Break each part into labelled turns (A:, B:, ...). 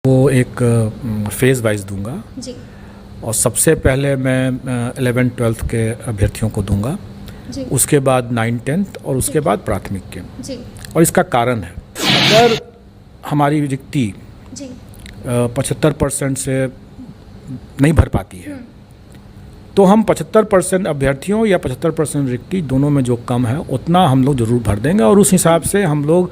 A: वो एक phase wise दूंगा
B: जी
A: और सबसे पहले मैं 11th-12th के अभ्यर्थियों को दूंगा,
B: जी
A: उसके बाद 9th-10th और उसके बाद प्राथमिक के।
B: जी
A: और इसका कारण है, अगर हमारी रिक्ति
B: जी
A: 75% से नहीं भर पाती है तो हम 75% अभ्यर्थियों या 75% रिक्ति दोनों में जो कम है उतना हम लोग ज़रूर भर देंगे। और उस हिसाब से हम लोग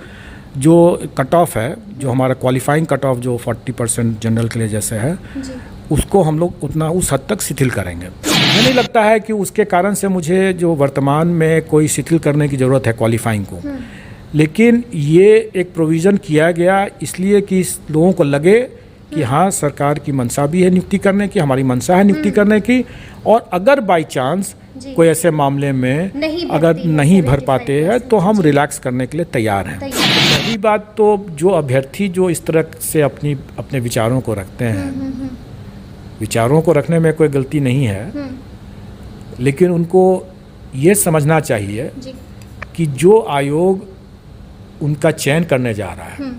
A: जो कट ऑफ है, जो हमारा क्वालिफाइंग कट ऑफ जो 40% जनरल के लिए जैसे है,
B: जी
A: उसको हम लोग उतना उस हद तक शिथिल करेंगे। मुझे नहीं लगता है कि उसके कारण से मुझे जो वर्तमान में कोई शिथिल करने की ज़रूरत है क्वालिफाइंग को, लेकिन ये एक प्रोविज़न किया गया इसलिए कि लोगों को लगे कि हाँ, सरकार की मंशा भी है नियुक्ति करने की, हमारी मंशा है नियुक्ति करने की, और अगर बाई चांस कोई ऐसे मामले में अगर नहीं भर पाते हैं तो हम रिलैक्स करने के लिए तैयार हैं। पहली बात तो जो अभ्यर्थी जो इस तरह से अपने विचारों को रखते हैं, विचारों को रखने में कोई गलती नहीं है, लेकिन उनको ये समझना चाहिए कि जो आयोग उनका चयन करने जा रहा है,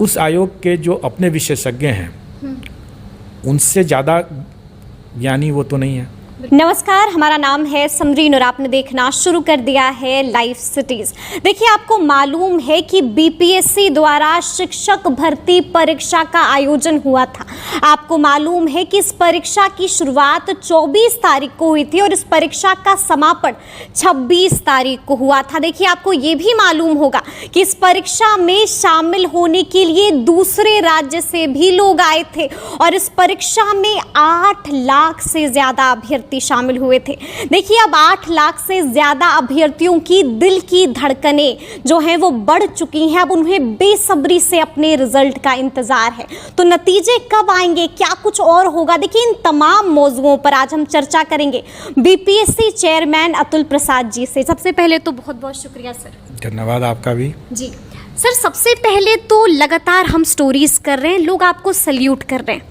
A: उस आयोग के जो अपने विशेषज्ञ हैं उनसे ज़्यादा ज्ञानी वो तो नहीं है।
B: नमस्कार, हमारा नाम है समरीन और आपने देखना शुरू कर दिया है लाइव सिटीज। देखिए, आपको मालूम है कि बीपीएससी द्वारा शिक्षक भर्ती परीक्षा का आयोजन हुआ था। आपको मालूम है कि इस परीक्षा की शुरुआत 24 तारीख को हुई थी और इस परीक्षा का समापन 26 तारीख को हुआ था। देखिए, आपको ये भी मालूम होगा कि इस परीक्षा में शामिल होने के लिए दूसरे राज्य से भी लोग आए थे और इस परीक्षा में 8 लाख से ज्यादा अभ्यर्थी शामिल हुए थे। देखिए, अब 8 लाख से ज्यादा अभ्यर्थियों की दिल की धड़कनें जो हैं वो बढ़ चुकी हैं। अब उन्हें बेसब्री से अपने रिजल्ट का इंतजार है। तो नतीजे कब आएंगे, क्या कुछ और होगा, देखिए इन तमाम मौजुओं पर आज हम चर्चा करेंगे बीपीएससी चेयरमैन अतुल प्रसाद जी से। सबसे पहले तो बहुत बहुत शुक्रिया सर।
A: धन्यवाद आपका भी।
B: जी सर, सबसे पहले तो लगातार हम स्टोरीज कर रहे हैं, लोग आपको सल्यूट कर रहे हैं,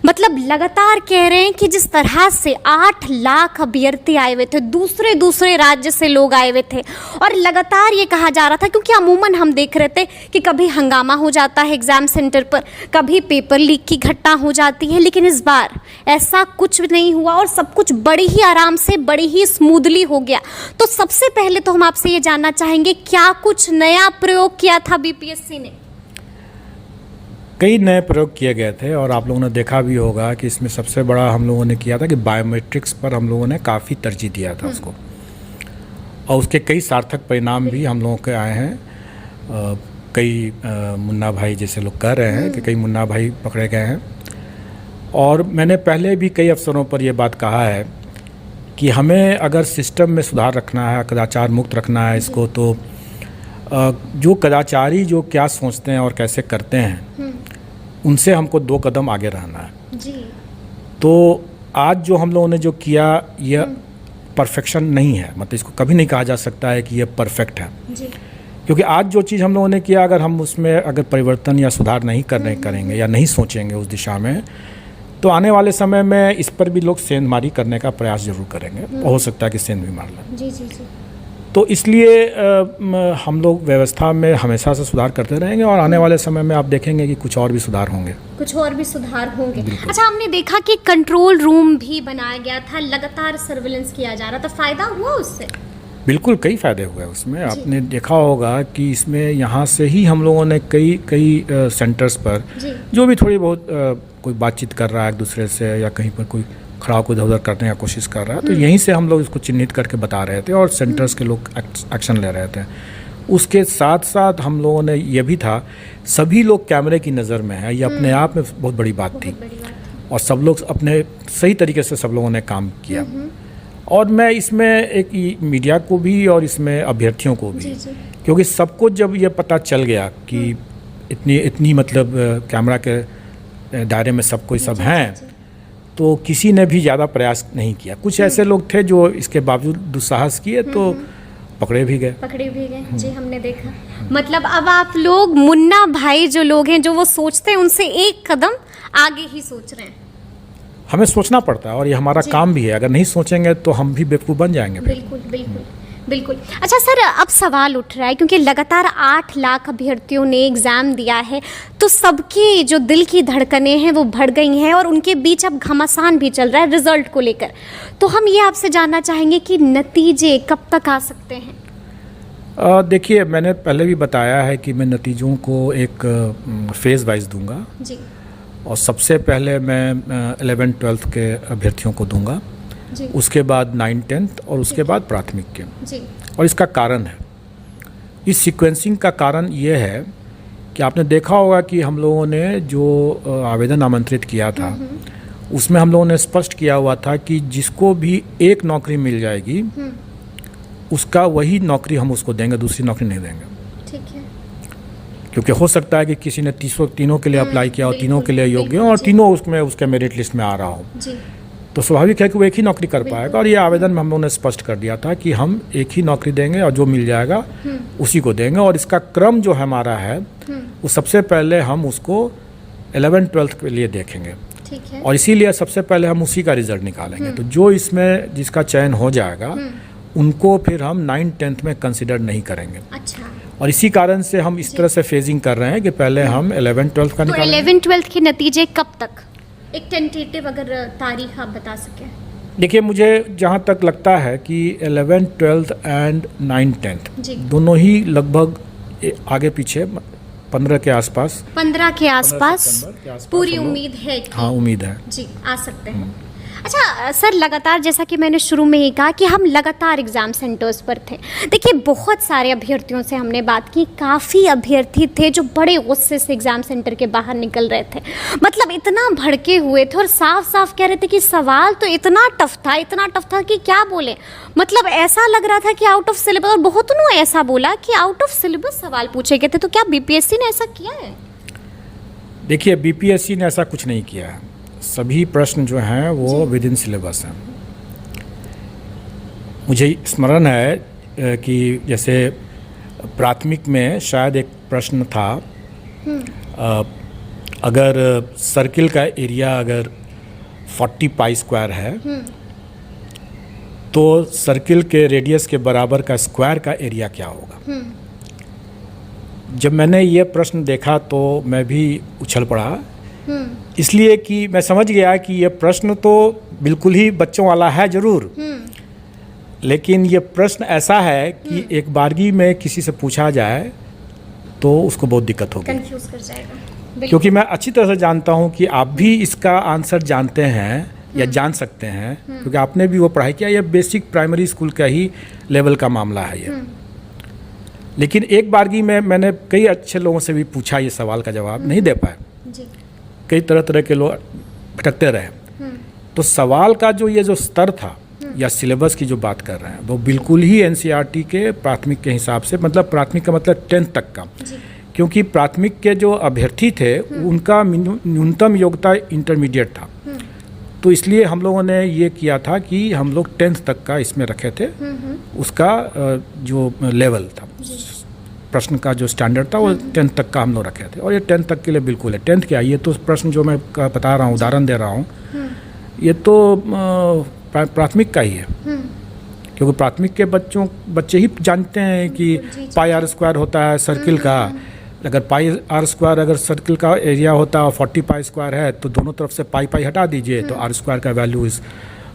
B: मतलब लगातार कह रहे हैं कि जिस तरह से 8 लाख अभ्यर्थी आए हुए थे, दूसरे राज्य से लोग आए हुए थे, और लगातार ये कहा जा रहा था, क्योंकि अमूमन हम देख रहे थे कि कभी हंगामा हो जाता है एग्जाम सेंटर पर, कभी पेपर लीक की घटना हो जाती है, लेकिन इस बार ऐसा कुछ नहीं हुआ और सब कुछ बड़ी ही आराम से, बड़ी ही स्मूथली हो गया। तो सबसे पहले तो हम आपसे ये जानना चाहेंगे, क्या कुछ नया प्रयोग किया था बीपीएससी ने?
A: कई नए प्रयोग किए गए थे और आप लोगों ने देखा भी होगा कि इसमें सबसे बड़ा हम लोगों ने किया था कि बायोमेट्रिक्स पर हम लोगों ने काफ़ी तरजीह दिया था उसको, और उसके कई सार्थक परिणाम भी हम लोगों के आए हैं। कई मुन्ना भाई जैसे लोग कह रहे हैं कि कई मुन्ना भाई पकड़े गए हैं, और मैंने पहले भी कई अवसरों पर यह बात कहा है कि हमें अगर सिस्टम में सुधार रखना है, कदाचार मुक्त रखना है इसको, तो जो कदाचारी जो क्या सोचते हैं और कैसे करते हैं उनसे हमको 2 कदम आगे रहना है
B: जी।
A: तो आज जो हम लोगों ने जो किया यह परफेक्शन नहीं है, मतलब इसको कभी नहीं कहा जा सकता है कि यह परफेक्ट है
B: जी।
A: क्योंकि आज जो चीज़ हम लोगों ने किया, अगर हम उसमें अगर परिवर्तन या सुधार नहीं करेंगे या नहीं सोचेंगे उस दिशा में, तो आने वाले समय में इस पर भी लोग सेंधमारी करने का प्रयास जरूर करेंगे, हो सकता है कि सेंध भी मार लें।
B: जी जी जी।
A: तो इसलिए हम लोग व्यवस्था में हमेशा से सुधार करते रहेंगे और आने वाले समय में आप देखेंगे कि कुछ और भी सुधार होंगे।
B: कुछ और भी सुधार होंगे। अच्छा, हमने देखा कि कंट्रोल रूम भी बनाया गया था, लगातार सर्विलेंस किया जा रहा था, फायदा हुआ उससे?
A: बिल्कुल, कई फायदे हुए उसमें। आपने देखा होगा कि इसमें यहाँ से ही हम लोगों ने कई सेंटर्स पर जो भी थोड़ी बहुत कोई बातचीत कर रहा है एक दूसरे से, या कहीं पर कोई खड़ा को इधर उधर करने की कोशिश कर रहा है, तो यहीं से हम लोग इसको चिन्हित करके बता रहे थे और सेंटर्स के लोग एक्शन ले रहे थे। उसके साथ साथ हम लोगों ने ये भी था, सभी लोग कैमरे की नज़र में है, ये अपने आप में बहुत बड़ी बात थी, और सब लोग अपने सही तरीके से सब लोगों ने काम किया। और मैं इसमें एक मीडिया को भी और इसमें अभ्यर्थियों को भी, क्योंकि सबको जब ये पता चल गया कि इतनी मतलब कैमरा के दायरे में सब कोई सब हैं, तो किसी ने भी ज़्यादा प्रयास नहीं किया। कुछ ऐसे लोग थे जो इसके बावजूद दुस्साहस किए तो पकड़े भी गए।
B: जी, हमने देखा। मतलब अब आप लोग, मुन्ना भाई जो लोग हैं, जो वो सोचते हैं, उनसे एक कदम आगे ही सोच रहे हैं।
A: हमें सोचना पड़ता है और ये हमारा काम भी है। अगर नहीं सोचेंगे तो हम भी बेवकूफ़ बन जाएंगे।
B: बिल्कुल बिल्कुल। बिल्कुल। अच्छा सर, अब सवाल उठ रहा है क्योंकि लगातार 8 लाख अभ्यर्थियों ने एग्ज़ाम दिया है, तो सबकी जो दिल की धड़कनें हैं वो बढ़ गई हैं और उनके बीच अब घमासान भी चल रहा है रिजल्ट को लेकर। तो हम ये आपसे जानना चाहेंगे कि नतीजे कब तक आ सकते हैं?
A: देखिए, मैंने पहले भी बताया है कि मैं नतीजों को एक फेज़ वाइज दूंगा
B: जी
A: और सबसे पहले मैं 11th-12th के अभ्यर्थियों को दूंगा,
B: जी
A: उसके बाद 9th-10th और उसके बाद प्राथमिक के।
B: जी
A: और इसका कारण है, इस सीक्वेंसिंग का कारण ये है कि आपने देखा होगा कि हम लोगों ने जो आवेदन आमंत्रित किया था उसमें हम लोगों ने स्पष्ट किया हुआ था कि जिसको भी एक नौकरी मिल जाएगी उसका वही नौकरी हम उसको देंगे, दूसरी नौकरी नहीं देंगे।
B: ठीक है।
A: क्योंकि हो सकता है कि किसी ने तीनों के लिए अप्लाई किया हो, तीनों के लिए योग्य हो
B: बिल्कुल,
A: और
B: जी।
A: तीनों उसमें उसके मेरिट लिस्ट में आ रहा हो,
B: जी
A: तो स्वाभाविक है कि वो एक ही नौकरी कर पाएगा। और ये आवेदन में हम लोगों ने स्पष्ट कर दिया था कि हम एक ही नौकरी देंगे और जो मिल जाएगा उसी को देंगे। और इसका क्रम जो हमारा है वो सबसे पहले हम उसको 11th-12th के लिए देखेंगे
B: ठीक है।
A: और इसीलिए सबसे पहले हम उसी का रिजल्ट निकालेंगे। तो जो इसमें जिसका चयन हो जाएगा उनको फिर हम 9th-10th में कंसिडर नहीं करेंगे।
B: अच्छा,
A: और इसी कारण से हम इस तरह से फेजिंग कर रहे हैं कि पहले हम 11th-12th का
B: तो
A: निकालेंगे।
B: 11th-12th के नतीजे कब तक? एक टेंटेटिव अगर तारीख आप बता सकें।
A: देखिए, मुझे जहाँ तक लगता है कि 11th-12th एंड 9th-10th
B: जी।
A: दोनों ही लगभग आगे पीछे 15 के आसपास
B: 15 के आसपास
A: सितंबर के आसपास
B: पूरी
A: हम लोग-
B: उम्मीद है कि
A: हाँ, उम्मीद है।
B: जी आ सकते हैं। अच्छा सर, लगातार जैसा कि मैंने शुरू में ही कहा कि हम लगातार एग्ज़ाम सेंटर्स पर थे। देखिए, बहुत सारे अभ्यर्थियों से हमने बात की, काफ़ी अभ्यर्थी थे जो बड़े गुस्से से एग्ज़ाम सेंटर के बाहर निकल रहे थे। मतलब इतना भड़के हुए थे और साफ साफ कह रहे थे कि सवाल तो इतना टफ था कि क्या बोले। मतलब ऐसा लग रहा था कि आउट ऑफ सिलेबस, और बहुतों ने ऐसा बोला कि आउट ऑफ सिलेबस सवाल पूछे गए थे। तो क्या बीपीएससी ने ऐसा किया है?
A: देखिए, बीपीएससी ने ऐसा कुछ नहीं किया है। सभी प्रश्न जो हैं वो विद इन सिलेबस हैं। मुझे स्मरण है कि जैसे प्राथमिक में शायद एक प्रश्न था, अगर सर्किल का एरिया अगर 40 पाई स्क्वायर है तो सर्किल के रेडियस के बराबर का स्क्वायर का एरिया क्या होगा। जब मैंने ये प्रश्न देखा तो मैं भी उछल पड़ा, इसलिए कि मैं समझ गया कि ये प्रश्न तो बिल्कुल ही बच्चों वाला है ज़रूर, लेकिन ये प्रश्न ऐसा है कि एक बारगी में किसी से पूछा जाए तो उसको बहुत दिक्कत होगी,
B: कंफ्यूज कर जाएगा।
A: क्योंकि मैं अच्छी तरह से जानता हूँ कि आप भी इसका आंसर जानते हैं या जान सकते हैं, क्योंकि आपने भी वो पढ़ाई किया। ये बेसिक प्राइमरी स्कूल का ही लेवल का मामला है ये। लेकिन एक बारगी में मैंने कई अच्छे लोगों से भी पूछा, ये सवाल का जवाब नहीं दे पाए।
B: जी
A: कई तरह के लोग भटकते रहे। तो सवाल का जो ये जो स्तर था या सिलेबस की जो बात कर रहे हैं वो बिल्कुल ही एनसीईआरटी के प्राथमिक के हिसाब से, मतलब प्राथमिक का मतलब 10th तक का, क्योंकि प्राथमिक के जो अभ्यर्थी थे उनका न्यूनतम योग्यता इंटरमीडिएट था। तो इसलिए हम लोगों ने ये किया था कि हम लोग 10th तक का इसमें रखे थे, उसका जो लेवल था, प्रश्न का जो स्टैंडर्ड था वो 10th तक का हम लोग रखे थे। और ये 10th तक के लिए बिल्कुल है। 10th क्या, ये तो प्रश्न जो मैं बता रहा हूँ, उदाहरण दे रहा हूँ, ये तो प्राथमिक का ही है, क्योंकि प्राथमिक के बच्चे ही जानते हैं कि पाई आर स्क्वायर होता है सर्किल का। अगर पाई आर स्क्वायर अगर सर्किल का एरिया होता है और 40 पाई स्क्वायर है तो दोनों तरफ से पाई हटा दीजिए तो आर स्क्वायर का वैल्यू इस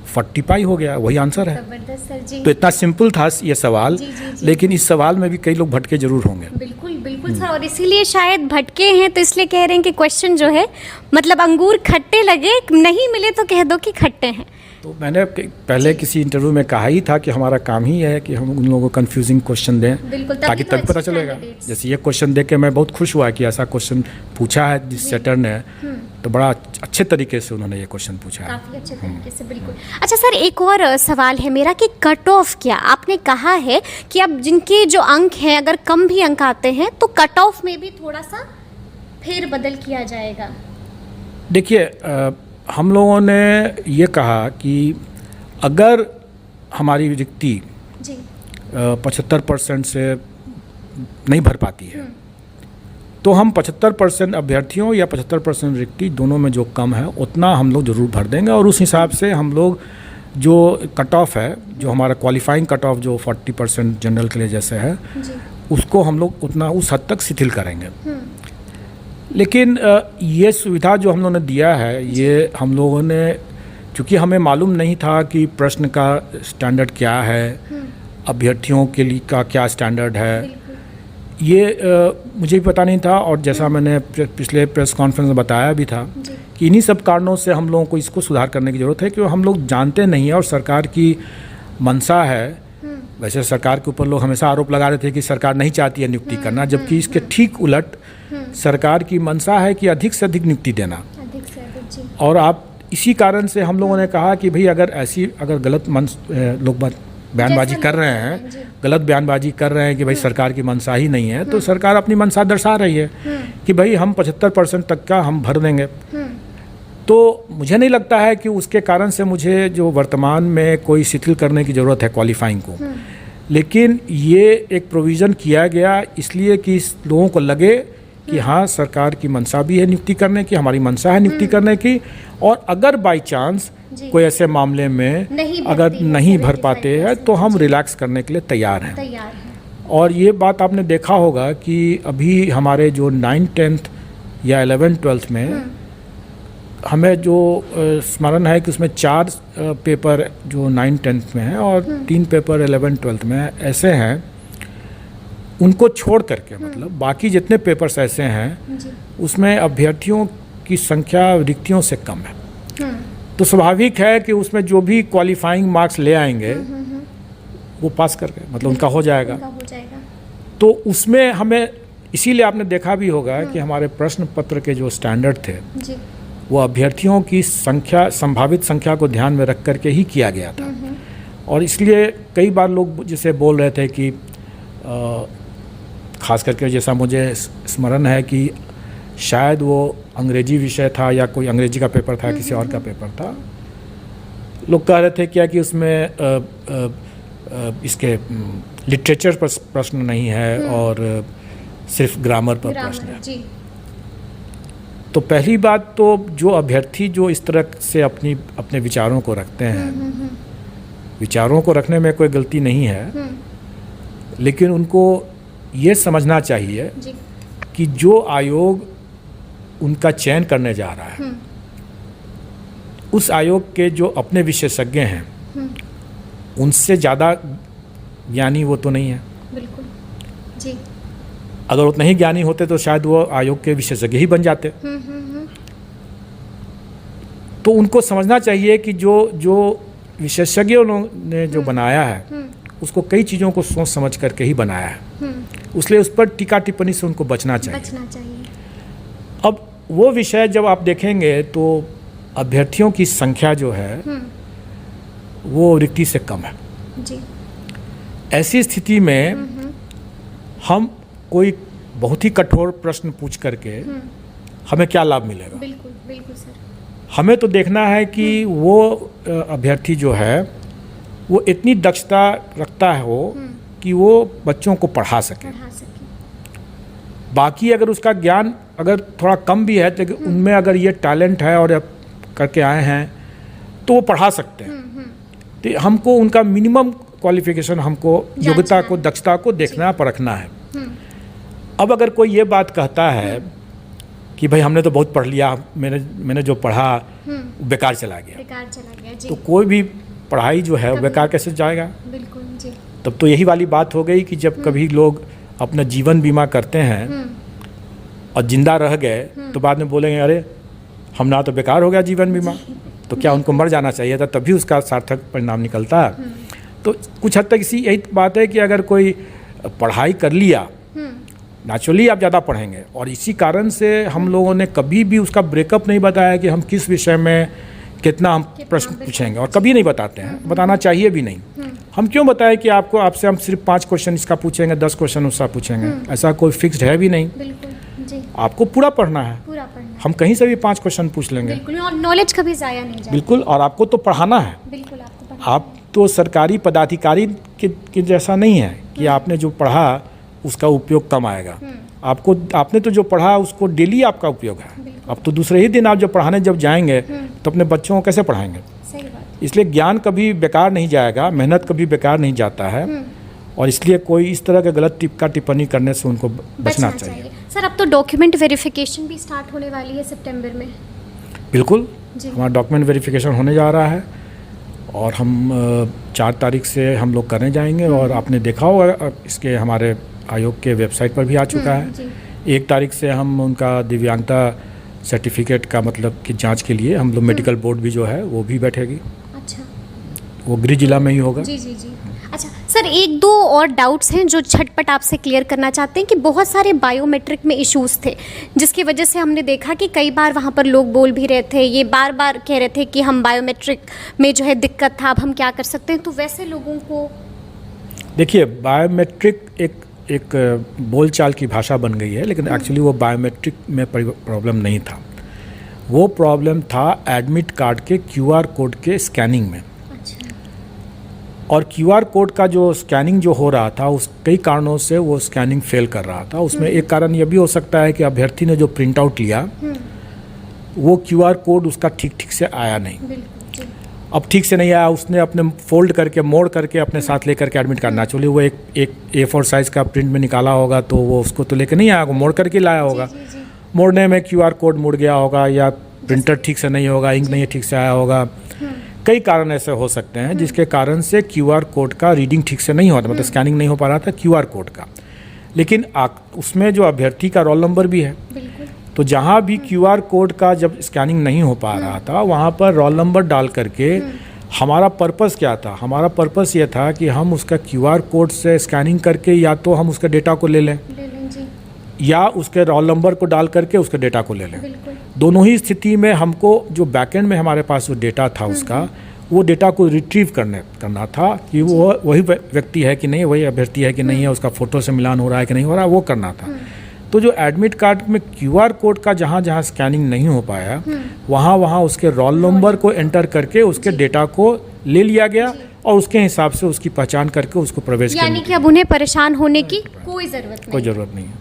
A: 40 पाई हो गया, वही आंसर है।
B: जबरदस्त सर जी।
A: तो इतना सिंपल था ये सवाल।
B: जी।
A: लेकिन इस सवाल में भी कई लोग भटके जरूर होंगे।
B: बिल्कुल सर, और इसीलिए शायद भटके हैं, तो इसलिए कह रहे हैं कि क्वेश्चन जो है, मतलब अंगूर खट्टे लगे, नहीं मिले तो कह दो कि खट्टे हैं।
A: तो मैंने पहले किसी इंटरव्यू में कहा ही था कि हमारा काम ही है कि हम उन लोगों को कंफ्यूजिंग क्वेश्चन दें,
B: बिल्कुल,
A: ताकि तब पता चलेगा। जैसे ये क्वेश्चन देख के मैं बहुत खुश हुआ कि ऐसा क्वेश्चन पूछा है जिस सेटर ने, तो बड़ा अच्छे तरीके से उन्होंने ये क्वेश्चन पूछा है।
B: काफी अच्छे तरीके से, बिल्कुल। अच्छा सर, एक और सवाल है मेरा कि कट ऑफ क्या, आपने कहा है कि अब जिनके जो अंक हैं अगर कम भी अंक आते हैं तो कट ऑफ में भी थोड़ा सा फेर बदल किया जाएगा।
A: देखिए, हम लोगों ने ये कहा कि अगर हमारी रिक्ति
B: जी
A: 75% से नहीं भर पाती है तो हम 75% अभ्यर्थियों या 75% रिक्ति दोनों में जो कम है उतना हम लोग ज़रूर भर देंगे। और उस हिसाब से हम लोग जो कट ऑफ है, जो हमारा क्वालिफाइंग कट ऑफ जो 40% जनरल के लिए जैसे है, उसको हम लोग उतना उस हद तक शिथिल करेंगे। लेकिन ये सुविधा जो हम लोगों ने दिया है, ये हम लोगों ने, चूँकि हमें मालूम नहीं था कि प्रश्न का स्टैंडर्ड क्या है, अभ्यर्थियों के लिए का क्या स्टैंडर्ड है, ये मुझे भी पता नहीं था। और जैसा मैंने पिछले प्रेस कॉन्फ्रेंस में बताया भी था कि इन्हीं सब कारणों से हम लोगों को इसको सुधार करने की ज़रूरत है, क्योंकि हम लोग जानते नहीं है और सरकार की मंशा है। वैसे सरकार के ऊपर लोग हमेशा आरोप लगा रहे थे कि सरकार नहीं चाहती है नियुक्ति करना, जबकि इसके ठीक उलट सरकार की मंशा है कि अधिक से अधिक नियुक्ति देना। और आप इसी कारण से हम लोगों ने कहा कि भाई अगर गलत लोग बयानबाजी कर रहे हैं, गलत बयानबाजी कर रहे हैं कि भाई सरकार की मंशा ही नहीं है, तो सरकार अपनी मंशा दर्शा रही है कि भाई हम 75% तक का हम भर देंगे। तो मुझे नहीं लगता है कि उसके कारण से मुझे जो वर्तमान में कोई शिथिल करने की ज़रूरत है क्वालिफाइंग को। लेकिन ये एक प्रोविज़न किया गया इसलिए कि लोगों को लगे कि हाँ, सरकार की मंशा भी है नियुक्ति करने की, हमारी मंशा है नियुक्ति करने की, और अगर बाई चांस कोई ऐसे मामले में अगर नहीं भर पाते हैं तो हम रिलैक्स करने के लिए तैयार हैं। और ये बात आपने देखा होगा कि अभी हमारे जो 9th 10th या 11th 12th में हमें जो स्मरण है कि उसमें 4 पेपर जो 9th 10th में हैं और 3 पेपर 11th 12th में ऐसे हैं, उनको छोड़ करके मतलब बाकी जितने पेपर्स ऐसे हैं उसमें अभ्यर्थियों की संख्या रिक्तियों से कम है। तो स्वाभाविक है कि उसमें जो भी क्वालिफाइंग मार्क्स ले आएंगे वो पास करके मतलब उनका हो जाएगा। तो उसमें हमें, इसीलिए आपने देखा भी होगा कि हमारे प्रश्न पत्र के जो स्टैंडर्ड थे वो अभ्यर्थियों की संख्या, संभावित संख्या को ध्यान में रख करके ही किया गया था। और इसलिए कई बार लोग जिसे बोल रहे थे कि खास करके जैसा मुझे स्मरण है कि शायद वो अंग्रेजी विषय था या कोई अंग्रेजी का पेपर था, किसी और का पेपर था, लोग कह रहे थे क्या कि उसमें इसके लिटरेचर पर प्रश्न नहीं है और सिर्फ ग्रामर पर प्रश्न है। तो पहली बात तो जो अभ्यर्थी जो इस तरह से अपने विचारों को रखते हैं, विचारों को रखने में कोई गलती नहीं है, लेकिन उनको ये समझना चाहिए कि जो आयोग उनका चयन करने जा रहा है उस आयोग के जो अपने विशेषज्ञ हैं उनसे ज़्यादा ज्ञानी वो तो नहीं है।
B: बिल्कुल जी।
A: अगर उतना ही ज्ञानी होते तो शायद वो आयोग के विशेषज्ञ ही बन जाते। तो उनको समझना चाहिए कि जो विशेषज्ञों ने जो बनाया है उसको कई चीज़ों को सोच समझ करके ही बनाया है, इसलिए उस पर टीका टिप्पणी से उनको बचना चाहिए। अब वो विषय जब आप देखेंगे तो अभ्यर्थियों की संख्या जो है वो रिक्ति से कम है जी। ऐसी स्थिति में हम कोई बहुत ही कठोर प्रश्न पूछ करके हमें क्या लाभ मिलेगा?
B: बिल्कुल बिल्कुल सर।
A: हमें तो देखना है कि वो अभ्यर्थी जो है वो इतनी दक्षता रखता है कि वो बच्चों को पढ़ा सके। बाकी अगर उसका ज्ञान अगर थोड़ा कम भी है तो उनमें अगर ये टैलेंट है और करके आए हैं तो वो पढ़ा सकते हैं। तो हमको उनका मिनिमम क्वालिफिकेशन, हमको योग्यता को, दक्षता को देखना परखना है। अब अगर कोई ये बात कहता है कि भाई हमने तो बहुत पढ़ लिया, मैंने जो पढ़ा बेकार चला गया जी। तो कोई भी पढ़ाई जो है बेकार कैसे जाएगा?
B: बिल्कुल जी।
A: तब तो यही वाली बात हो गई कि जब कभी लोग अपना जीवन बीमा करते हैं और जिंदा रह गए तो बाद में बोलेंगे अरे हम ना तो बेकार हो गया जीवन बीमा, तो क्या उनको मर जाना चाहिए था, तभी उसका सार्थक परिणाम निकलता है। तो कुछ हद तक यही बात है कि अगर कोई पढ़ाई कर लिया, नेचुरली आप ज़्यादा पढ़ेंगे, और इसी कारण से हम लोगों ने कभी भी उसका ब्रेकअप नहीं बताया कि हम किस विषय में कितना हम प्रश्न पूछेंगे, और कभी नहीं बताते हैं, बताना चाहिए भी नहीं। हम क्यों बताएं कि आपसे हम सिर्फ 5 क्वेश्चन इसका पूछेंगे, 10 क्वेश्चन उसका पूछेंगे, ऐसा कोई फिक्स्ड है भी नहीं।
B: जी।
A: आपको पूरा पढ़ना है, हम कहीं से भी 5 क्वेश्चन पूछ लेंगे।
B: बिल्कुल, और नॉलेज कभी ज़ाया नहीं जाएगी।
A: बिल्कुल, और आपको तो पढ़ाना है।
B: बिल्कुल,
A: आप तो सरकारी पदाधिकारी के जैसा नहीं है कि आपने जो पढ़ा उसका उपयोग कम आएगा। आपने तो जो पढ़ा उसको डेली आपका उपयोग है। अब तो दूसरे ही दिन आप जब पढ़ाने जब जाएंगे तो अपने बच्चों को कैसे पढ़ाएंगे?
B: सही बात।
A: इसलिए ज्ञान कभी बेकार नहीं जाएगा, मेहनत कभी बेकार नहीं जाता है, और इसलिए कोई इस तरह के गलत टिप्पणी करने से उनको बचना चाहिए।
B: सर अब तो डॉक्यूमेंट वेरिफिकेशन भी स्टार्ट होने वाली है सितंबर में।
A: बिल्कुल,
B: जी।
A: हमारा डॉक्यूमेंट वेरिफिकेशन होने जा रहा है और हम 4 तारीख से हम लोग करने जाएंगे। और आपने देखा होगा इसके हमारे आयोग के वेबसाइट पर भी आ चुका है।
B: जी।
A: 1 तारीख से हम उनका दिव्यांगता सर्टिफिकेट का मतलब कि जांच के लिए हम लोग मेडिकल बोर्ड भी जो है वो भी बैठेगी।
B: अच्छा,
A: वो गृह जिला में ही होगा।
B: जी जी जी। अच्छा सर, 1-2 और डाउट्स हैं जो झटपट आपसे क्लियर करना चाहते हैं कि बहुत सारे बायोमेट्रिक में इश्यूज थे, जिसकी वजह से हमने देखा कि कई बार वहाँ पर लोग बोल भी रहे थे, ये बार बार कह रहे थे कि हम बायोमेट्रिक में जो है दिक्कत था, अब हम क्या कर सकते हैं। तो वैसे लोगों को
A: देखिए, बायोमेट्रिक एक बोलचाल की भाषा बन गई है, लेकिन एक्चुअली वो बायोमेट्रिक में प्रॉब्लम नहीं था। वो प्रॉब्लम था एडमिट कार्ड के QR कोड के स्कैनिंग में। और QR कोड का जो स्कैनिंग जो हो रहा था, उस कई कारणों से वो स्कैनिंग फेल कर रहा था। उसमें एक कारण ये भी हो सकता है कि अभ्यर्थी ने जो प्रिंट आउट लिया वो QR कोड उसका ठीक से आया नहीं। अब ठीक से नहीं आया, उसने अपने फोल्ड करके मोड़ करके अपने साथ लेकर के एडमिट करना चाहिए। वो एक A4 साइज़ का प्रिंट में निकाला होगा तो वो उसको तो लेकर नहीं आया होगा, मोड़ करके लाया होगा। मोड़ने में QR कोड मुड़ गया होगा, या प्रिंटर ठीक से नहीं होगा, इंक नहीं ठीक से आया होगा। कई कारण ऐसे हो सकते हैं जिसके कारण से QR कोड का रीडिंग ठीक से नहीं होता, मतलब स्कैनिंग नहीं हो पा रहा था QR कोड का। लेकिन उसमें जो अभ्यर्थी का रोल नंबर भी है, तो जहाँ भी QR कोड का जब स्कैनिंग नहीं हो पा रहा था वहाँ पर रोल नंबर डाल करके हमारा पर्पस क्या था? हमारा पर्पस ये था कि हम उसका QR कोड से स्कैनिंग करके या तो हम उसके डेटा को ले लें या उसके रोल नंबर को डाल करके उसके डेटा को ले लें। दोनों ही स्थिति में हमको जो बैकएंड में हमारे पास जो डेटा था उसका, वो डेटा को रिट्रीव करना था कि वो वही व्यक्ति है कि नहीं, वही अभ्यर्थी है कि नहीं है, उसका फ़ोटो से मिलान हो रहा है कि नहीं हो रहा है, वो करना था। तो जो एडमिट कार्ड में QR कोड का जहाँ जहाँ स्कैनिंग नहीं हो पाया वहाँ उसके रोल नंबर को एंटर करके उसके डेटा को ले लिया गया और उसके हिसाब से उसकी पहचान करके उसको प्रवेश,
B: यानी कि अब उन्हें परेशान होने की कोई ज़रूरत नहीं।
A: कोई ज़रूरत नहीं है।